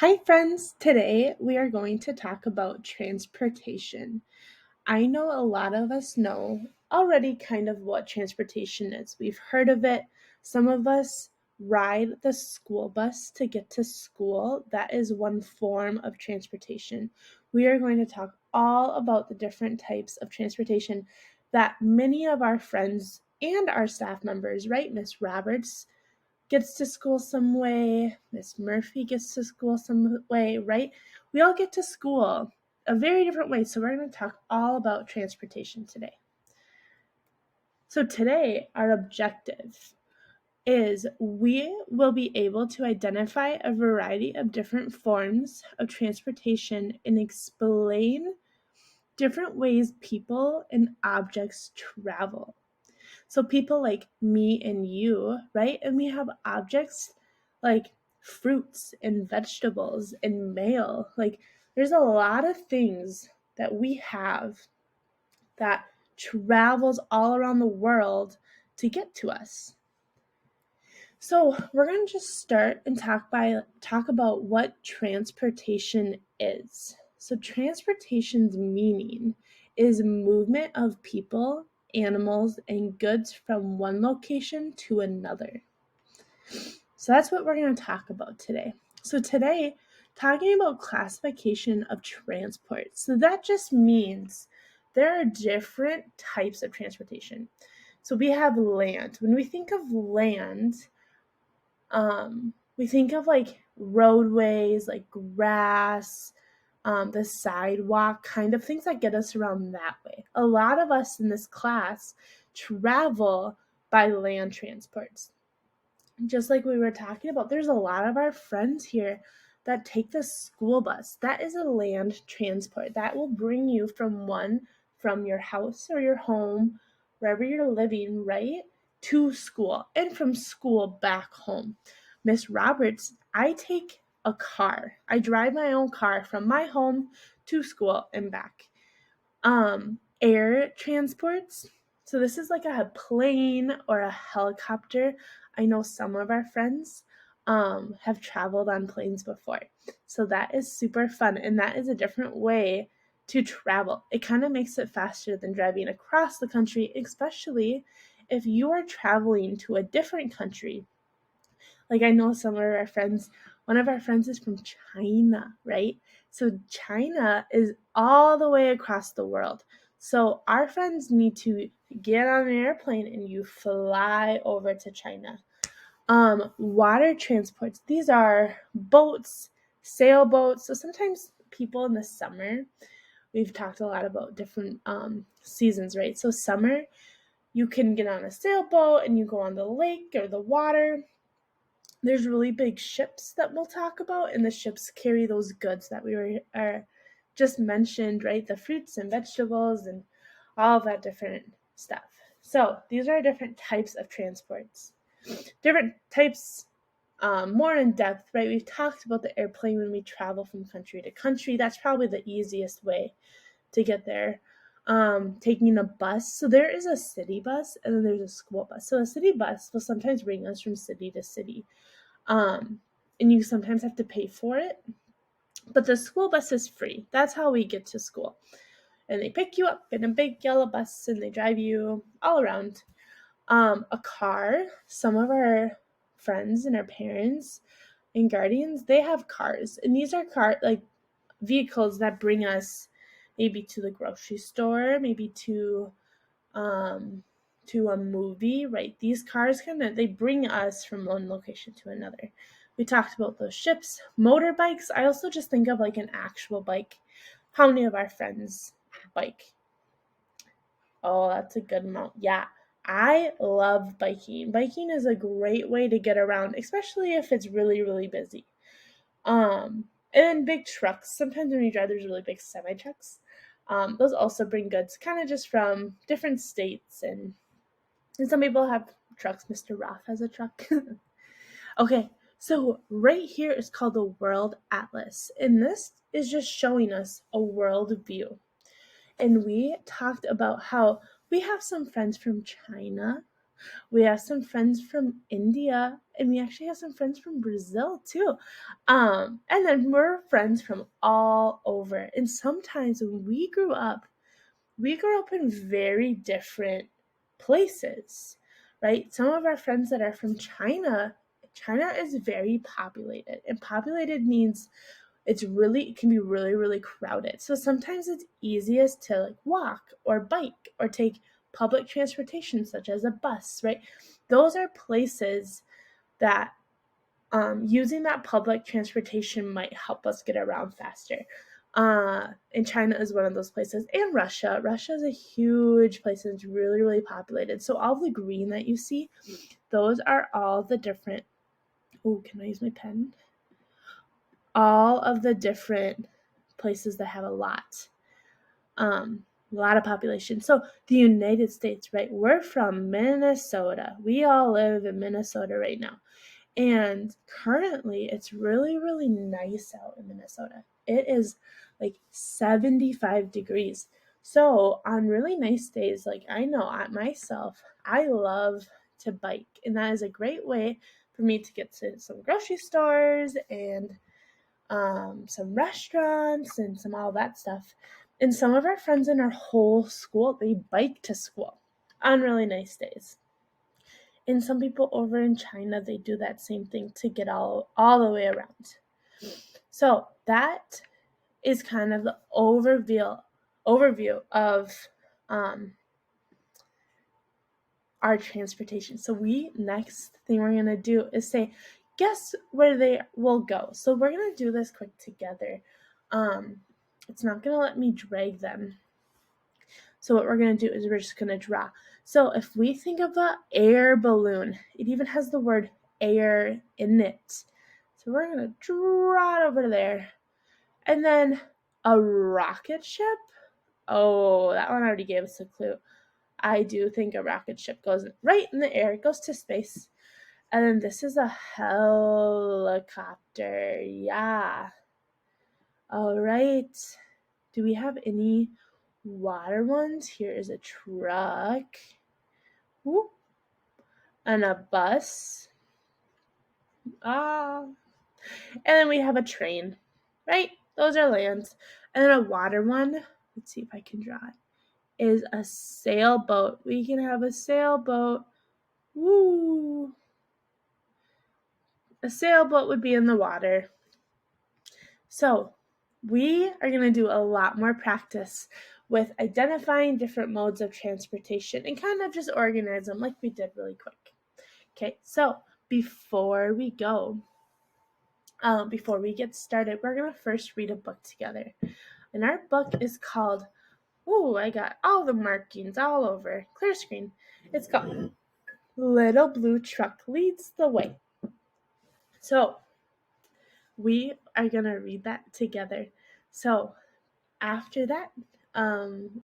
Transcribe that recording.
Hi, friends. Today we are going to talk about transportation. I know a lot of us know already kind of what transportation is. We've heard of it. Some of us ride the school bus to get to school. That is one form of transportation. We are going to talk all about the different types of transportation that many of our friends and our staff members, right? Miss Roberts gets to school some way, Miss Murphy gets to school some way, right? We all get to school a very different way. So we're going to talk all about transportation today. So today, our objective is we will be able to identify a variety of different forms of transportation and explain different ways people and objects travel. So people like me and you, right? And we have objects like fruits and vegetables and mail. Like there's a lot of things that we have that travels all around the world to get to us. So we're going to just start and talk about what transportation is. So transportation's meaning is movement of people, animals, and goods from one location to another. So that's what we're going to talk about today. So today, talking about classification of transport. So that just means there are different types of transportation. So we have land. When we think of land, we think of like roadways, like grass, the sidewalk, kind of things that get us around that way. A lot of us in this class travel by land transports. Just like we were talking about, there's a lot of our friends here that take the school bus. That is a land transport. That will bring you from your house or your home, wherever you're living, right, to school, and from school back home. Miss Roberts, I take a car. I drive my own car from my home to school and back. Air transports. So this is like a plane or a helicopter. I know some of our friends have traveled on planes before. So that is super fun, and that is a different way to travel. It kind of makes it faster than driving across the country, especially if you are traveling to a different country. Like I know some of our friends, one of our friends is from China, right? So China is all the way across the world. So our friends need to get on an airplane and you fly over to China. Water transports. These are boats, sailboats. So sometimes people in the summer, we've talked a lot about different seasons, right? So summer, you can get on a sailboat and you go on the lake or the water. There's really big ships that we'll talk about, and the ships carry those goods that we were just mentioned, right? The fruits and vegetables and all of that different stuff. So these are different types of transports. Different types, more in depth, right? We've talked about the airplane when we travel from country to country. That's probably the easiest way to get there. Taking a bus. So there is a city bus and then there's a school bus. So a city bus will sometimes bring us from city to city. Um, and you sometimes have to pay for it. But the school bus is free. That's how we get to school. And they pick you up in a big yellow bus and they drive you all around. A car, some of our friends and our parents and guardians, they have cars. And these are vehicles that bring us maybe to the grocery store, maybe um to a movie, right? These cars they bring us from one location to another. We talked about those ships, motorbikes. I also just think of like an actual bike. How many of our friends bike? Oh, that's a good amount. Yeah. I love biking. Biking is a great way to get around, especially if it's really, really busy. And big trucks. Sometimes when you drive, there's really big semi trucks. Those also bring goods, kind of just from different states, and some people have trucks. Mr. Roth has a truck. Okay, so right here is called the World Atlas, and this is just showing us a world view. And we talked about how we have some friends from China, we have some friends from India and we actually have some friends from Brazil too. And then we're friends from all over. And sometimes when we grew up in very different places, right? Some of our friends that are from China, China is very populated, and populated means it can be really, really crowded. So sometimes it's easiest to like walk or bike or take public transportation, such as a bus, right? Those are places that using that public transportation might help us get around faster. And China is one of those places, and Russia. Russia is a huge place and it's really, really populated. So all the green that you see, those are all the different. Oh, can I use my pen? All of the different places that have a lot of population. So the United States, right? We're from Minnesota. We all live in Minnesota right now. And currently, it's really, really nice out in Minnesota. It is like 75 degrees. So, on really nice days, like I know at myself, I love to bike. And that is a great way for me to get to some grocery stores and some restaurants and some all that stuff. And some of our friends in our whole school, they bike to school on really nice days. And some people over in China, they do that same thing to get all the way around. So that is kind of the overview of our transportation. So next thing we're gonna do is say, guess where they will go. So we're gonna do this quick together. It's not gonna let me drag them. So what we're gonna do is we're just gonna draw. So if we think of an air balloon, it even has the word air in it. So we're gonna draw it over there. And then a rocket ship. Oh, that one already gave us a clue. I do think a rocket ship goes right in the air, it goes to space. And then this is a helicopter. Yeah. All right. Do we have any water ones? Here is a truck. Whoop. And a bus. Ah. And then we have a train. Right? Those are lands. And then a water one. Let's see if I can draw it. Is a sailboat. We can have a sailboat. Woo! A sailboat would be in the water. So we are going to do a lot more practice with identifying different modes of transportation and kind of just organize them like we did really quick. Okay, so before we get started, we're going to first read a book together. And our book is called, I got all the markings all over, clear screen. It's called Little Blue Truck Leads the Way. So we are going to read that together. So after that,